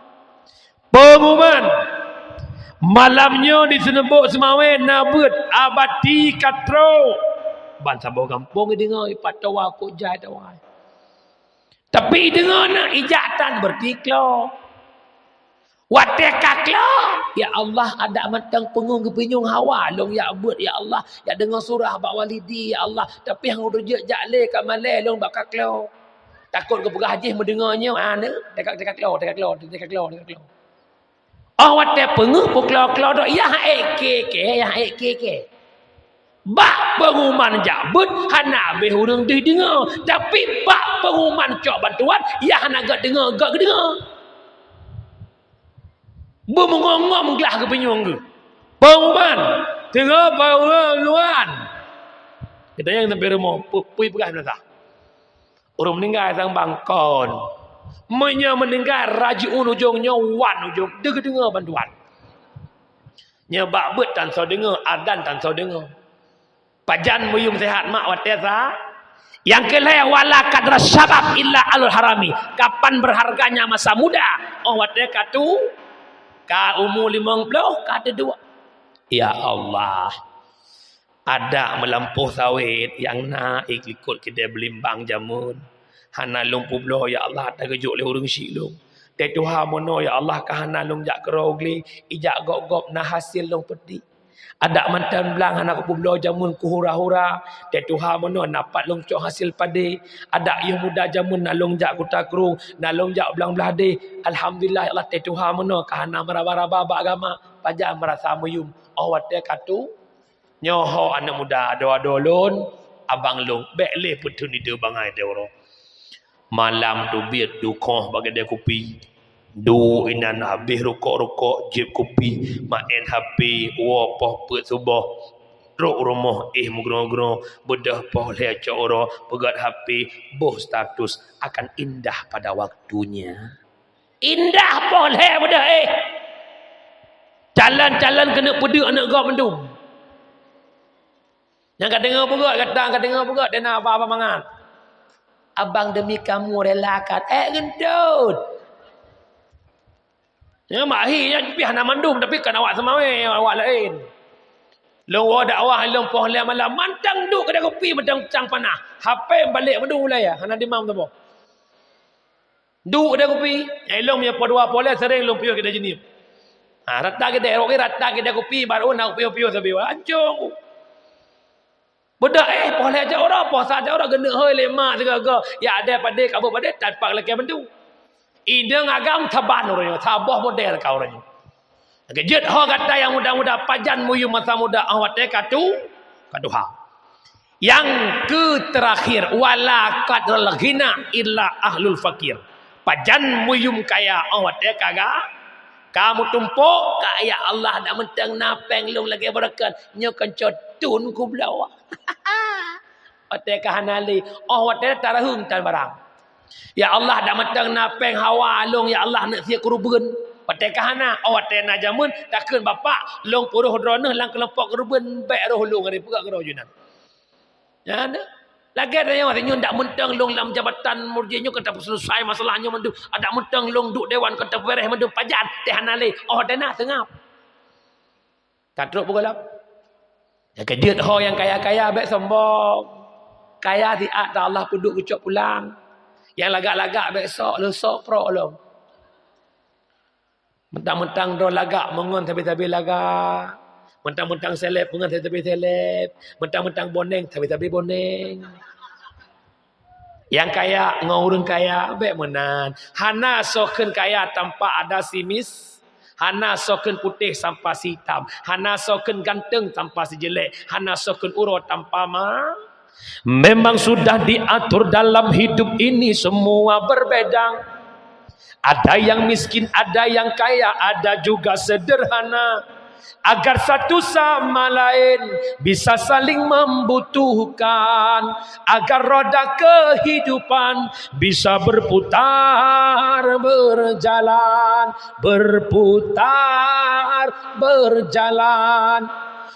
Pengumuman malamnya di senebuk semawe nabut abati katro ban sabo kampung dengar patawa ko jai tawai tapi dengar nak ijatan bertiklo wate kaklo ya Allah ada mantang pengung kepenyung hawa long ya abut ya Allah ya dengar surah bak walidi ya Allah tapi hang rujak jakle kat malai long bak kaklo takut ke pegah haji mendengarnya ne dekat kaklo oh wate penguh puklau-klau dok ya ke bak pengumuman jabut hana be hurung dengar tapi bak pengumuman cok bantuan ya hana gak dengar bermengongom gelah ke penyung ke pengumuman dengar pengumuman kita yang sampai rumah pui pegah belakang orang meninggal sang bangkon mendengar rajiun ujungnya wan ujung dengar bantuan nyebab bet tan so dengar adan tan so dengar pajan muyum sehat mak watesa yang kelih wala kadra syabab illa alul harami kapan berharganya masa muda oh wate katu ka umur 50 kata dua ya Allah ada melampuh sawit yang naik ikut kita belimbang jamun hana long publo ya Allah tak gejuk le urang silung te tuha mono ya Allah ka hana long jak kerogli ijak gok-gok nah hasil long pedi Ada mantan belang anak aku belo jamun ku hura-hura. Dia Tuhan mana dapat longcok hasil pade. Ada yang muda jamun nak longjak ku takrung, nak longjak belang-belah de. Alhamdulillah Allah dia Tuhan mana kahana meraba-raba agama. Pajak merasa muyum. Awat dia katu. Nyoho anak muda ada lon. Abang long. Bekle putun itu bangai dia orang. Malam tu biar dukoh bagi dia kopi. Du inan habis rokok-rokok jeb kopi main HP wapoh pet subuh rok rumah mugro-gro bedah poh le coro pegat HP boh status akan indah pada waktunya. Indah poh le bedah jalan-jalan kena pedek anak gak mendum. Yang kat dengar pegat kat dengar pegat dia nak apa-apa mangan. Abang demi kamu relakan gendut. Ya mahir pihak nak mandum tapi kan awak sama awak lain. Long dakwah long poh le malam mantang duk kedai kopi mantang cang panah. HP balik mandum mulai ya. Hana dimam tu boh. Duk kedai kopi, long punya podua pole sering long piyo kedai jenis. Rata kedai roki rata kedai kopi baru nak piyo-piyo sabi. Ancung. Budak poh le aja orang poh saja orang gena hoi lemak segala. Ya ada pada kabu pada tanpa lagi mandum. Idang agam taban orangnya, tabah model kau orangnya. Kejut ho kata yang muda-muda pajan muyu masa muda awat katu ha. Yang terakhir wala qadral ghina illa ahlul fakir. Pajan muyum kaya awat kaga kamu tumpuk kaya Allah nak mentang napeng long lagi berakan nyokan cotun ku belawa. Ote kahanali awat tarahung tan barang. Ya Allah dah matang napeng hawa long ya Allah nak sia kurban patai kahana awat tena jamun takkan bapak long puruh drone lang kelompok kurban baik roh long ari pegak roh junan ya ada lagi ada yang nyo ndak mentang long dalam jabatan murjinyo kata selesai masalahnya mendu ada mentang long duk dewan kata beres mendu pajan teh hanale awat tena sengap tatruk pukul lap ya kediut ho yang kaya-kaya baik sombong kaya ti tak Allah puduk ucap pulang. Yang lagak-lagak besok lesok pro long. Mentang-mentang do lagak mengon tapi-tapi lagak. Mentang-mentang seleb mengon tapi seleb. Mentang-mentang boneng tapi boneng. Yang kaya ngurung kaya baik menan. Hana soken kaya tanpa ada simis. Hana soken putih tanpa hitam. Hana soken ganteng tanpa si jelek. Hana soken urut tanpa memang sudah diatur dalam hidup ini semua berbeda. Ada yang miskin, ada yang kaya, ada juga sederhana. Agar satu sama lain bisa saling membutuhkan. Agar roda kehidupan bisa berputar, berjalan. Berputar, berjalan.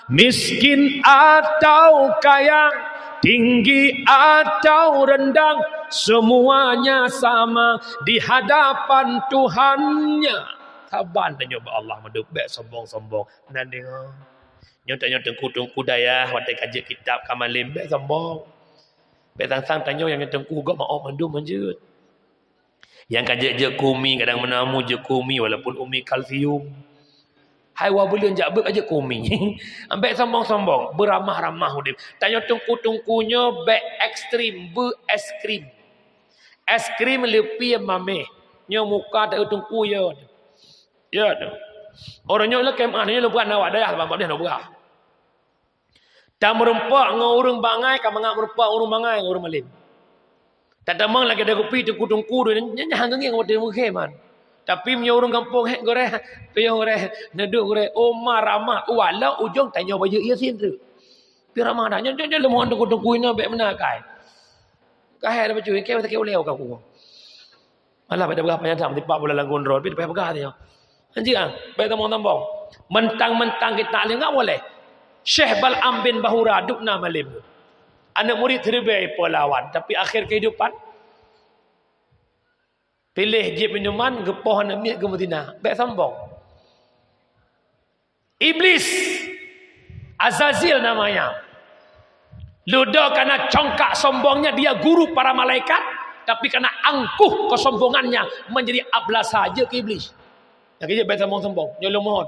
Miskin atau kaya, tinggi atau rendah, semuanya sama di hadapan Tuhannya. Taban dan nyoba Allah meduk baik sombong-sombong. Nan dengar. Nyota-nyota tengku-tengku daya watai kaji kitab kamalim baik sombong. Baik sang-sang tanya yang tengku gak mau mandum manjut. Yang kaji je kumi kadang menamu je kumi walaupun umi kalsium. Hai wa belum jak ber aja kumi. Ambek sombong-sombong, beramah-ramah udip. Tanya tungku-tungkunya baik ekstrim, be es krim. Es krim lepi mame. Nyo muka tak tungku ya. Ya tu. Orangnya lah kem annya lu bukan awak dah bang dia nak buat. Tak merempak ngurung bangai ka mangak merempak urung bangai urung malim. Tak damang lagi ada kopi tungku-tungku dia hang ngeng ngode mukheman. Tapi punya orang kampung hek goreh, piyo goreh, neduk goreh, omar ramah, wala ujung tanya baju ia sin tu. Pi ramah dah, nyo lemon tungku-tungku ina baik benar kai. Kai ada baju ke tak ke oleh kau. Malah pada berapa yang sam tipak bola langgun road, pi payah begah dia. Anjing ah, baik tambang-tambang. Mentang-mentang kita alih enggak boleh. Syekh Bal'am bin Bahura dukna malim. Anak murid terbaik polawan, tapi akhir kehidupan pilih je minuman gepoh nak miat ke Madinah. Baik sombong. Iblis Azazil namanya. Ludah kerana congkak sombongnya dia guru para malaikat, tapi kerana angkuh kesombongannya menjadi ablas saja ke iblis. Nak kerja baik sombong-sombong. Nyolong mohon.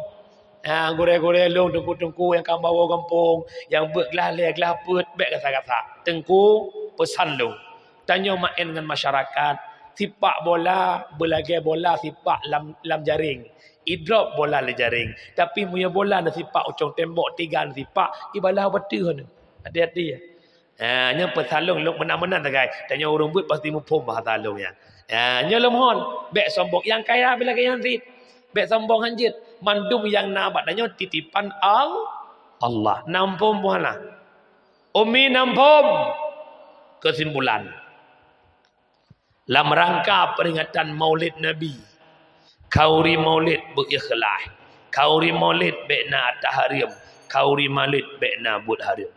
Gure-gure long tengku-tengku yang kan bawa kampung, yang bergelah-gelah put baik kata-kata. Tengku pesan long. Tanya main dengan masyarakat, sipak bola, berlagai bola sipak lam jaring. Idrop bola le jaring. Tapi punya bola nak sipak ucung tembok tiga nak sipak, ibalah betul ni. Hati-hati ya. Nya pesalung lok menang-menang tak guys. Tanya orang buat pasti mupum bahasa salung ya. Nya lemhon, bek sombong yang kaya bila kaya rit. Bek sombong hanjit. Mandum yang nabat tanya titipan Allah. Nampum buana. Umi nampum. Kesimpulan. Dalam rangka peringatan Maulid Nabi. Kauri Maulid berikhlas. Kauri Maulid bekna tahrim. Kauri Maulid bekna bud harim.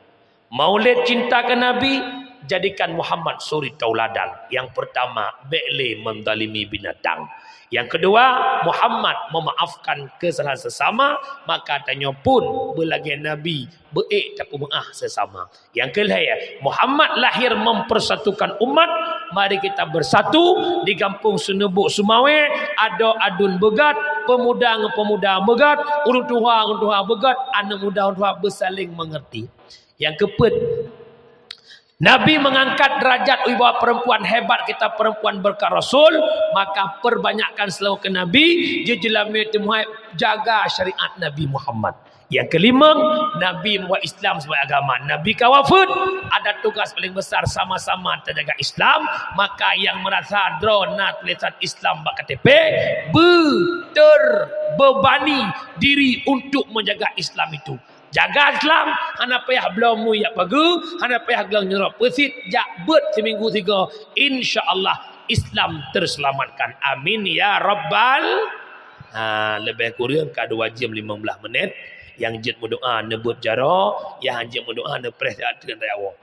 Maulid cinta ke Nabi, jadikan Muhammad suri tauladan. Yang pertama, bekle mendalimi binatang. Yang kedua, Muhammad memaafkan kesalahan sesama, maka tanya pun berlagi Nabi beik tak maaf sesama. Yang kelima, Muhammad lahir mempersatukan umat. Mari kita bersatu di kampung Senebuk Sumawe, ada adun begat, pemuda dengan pemuda begat, urang tua begat, anak muda orang tua bersaling mengerti. Yang keempat, Nabi mengangkat derajat wibawa perempuan hebat kita perempuan berkat Rasul, maka perbanyakkan selawat ke Nabi, jejelami temuai jaga syariat Nabi Muhammad. Yang kelima, Nabi membuat Islam sebagai agama. Nabi kawafud ada tugas paling besar sama-sama terjaga Islam, maka yang merasa drona tulisan Islam bak KTP terbebani diri untuk menjaga Islam itu. Jaga Islam, hana payah belum ya pagu, hana payah gelang nyerap pesit, jak bet seminggu 3, insya-Allah Islam terselamatkan. Amin ya rabbal. Lebih kurang ke 2 jam 15 minit. Yang jid berdoa nebut jara, yang jid berdoa nepres dengan tayawa.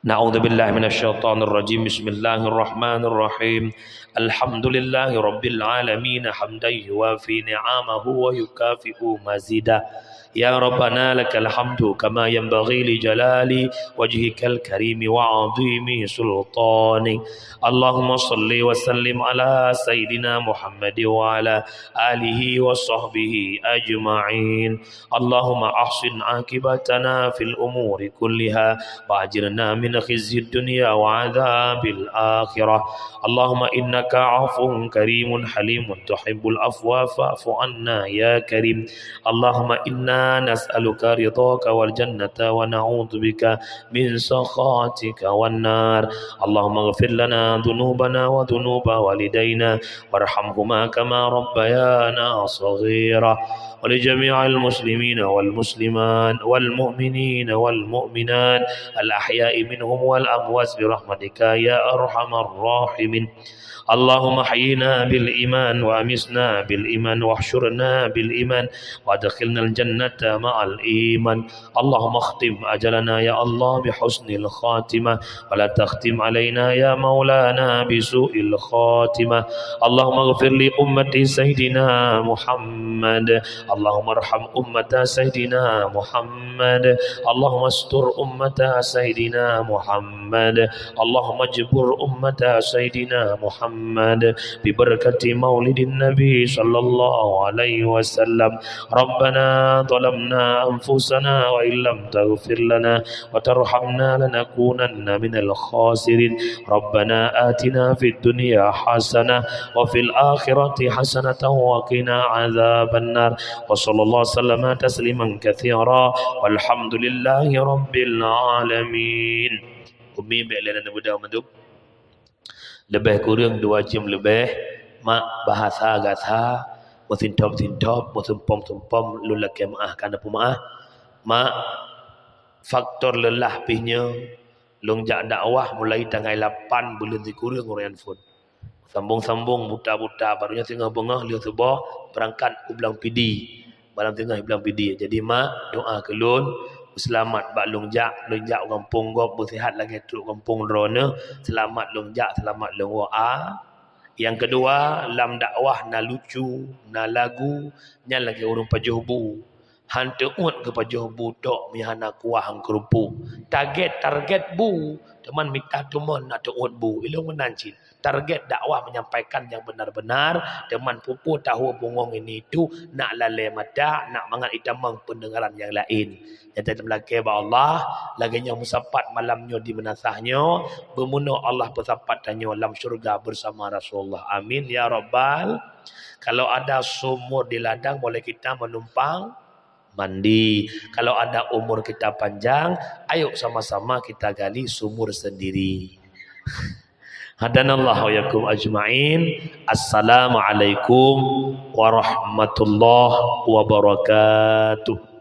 Na'udzubillahi minasyaitonir rajim. Bismillahirrahmanirrahim. Alhamdulillahi rabbil alamin hamdan yuwafi ni'amahu wa yukafi'u mazida. Ya Rabbana lakal hamdu kama yanbaghi li jalali wajhikal karim wa 'azimi sultani. Allahumma salli wa sallim ala sayyidina Muhammad wa ala alihi wa sahbihi ajma'in. Allahumma ahsin akibatana fil umuri kulliha wa ajirna min khizyid dunya wa 'adzabil akhirah. Allahumma innaka 'afuwun karimun halimun tuhibbul afwa fa'fu anna ya karim. Allahumma inna نسألك رضاك والجنة ونعوذ بك من سخطك والنار. اللهم اغفر لنا ذنوبنا وذنوب والدينا وارحمهما كما ربيانا صغيرا. ولجميع المسلمين والمسلمات والمؤمنين والمؤمنات الأحياء منهم والأموات برحمتك يا أرحم الراحمين. اللهم حينا بالإيمان وأمسنا بالإيمان واحشرنا بالإيمان وادخلنا الجنة مع الإيمان. اللهم اختم أجلنا يا الله بحسن الخاتمة ولا تختم علينا يا مولانا بسوء الخاتمة. اللهم اغفر لأمة سيدنا محمد. اللهم ارحم أمة سيدنا محمد. اللهم استر أمة سيدنا محمد. اللهم اجبر أمة سيدنا محمد ببركة مولد النبي صلى الله عليه وسلم. ربنا ظلمنا أنفسنا وإن لم تغفر لنا وترحمنا لنكونن من الخاسرين. ربنا آتنا في الدنيا حسنة وفي الآخرة حسنة وقنا عذاب النار. وصلى الله وسلم تسليما كثيرا والحمد لله رب العالمين. Umi belan mudah menduk lebih kurang 2 jam lebih mak bahasa gasa musim top musim pom lulak maah kana pemaah mak faktor lelah pihnya longjak dakwah mulai tanggal 8 bulan dikurang orang phone sambung buta barunya tengah bengah lihat sebah berangkat ulang pidi malam tengah ulang pidi. Jadi mak doa kelun selamat bak longjak kampung gop bersihat lagi tu kampung rona selamat longjak selamat longwa. Yang kedua lam dakwah na lucu na lagu nya lagi urang pajuhbu Hantu ut ke pajuh budak mihana kuah kerupu. Target bu. Teman minta teman nak ut bu. Ilmu menancin. Target dakwah menyampaikan yang benar-benar. Teman pupu tahu bungong ini itu. Nak lalai mata. Nak mangat itamang pendengaran yang lain. Yang tetap lagi Allah. Laginya musapat malamnya di menasahnya. Bermunuh Allah bersapatannya dalam syurga bersama Rasulullah. Amin. Ya Rabbal. Kalau ada sumur di ladang boleh kita menumpang mandi. Kalau ada umur kita panjang, ayo sama-sama kita gali sumur sendiri. Hadanallahu wa yakum ajma'in. Assalamualaikum warahmatullahi wabarakatuh.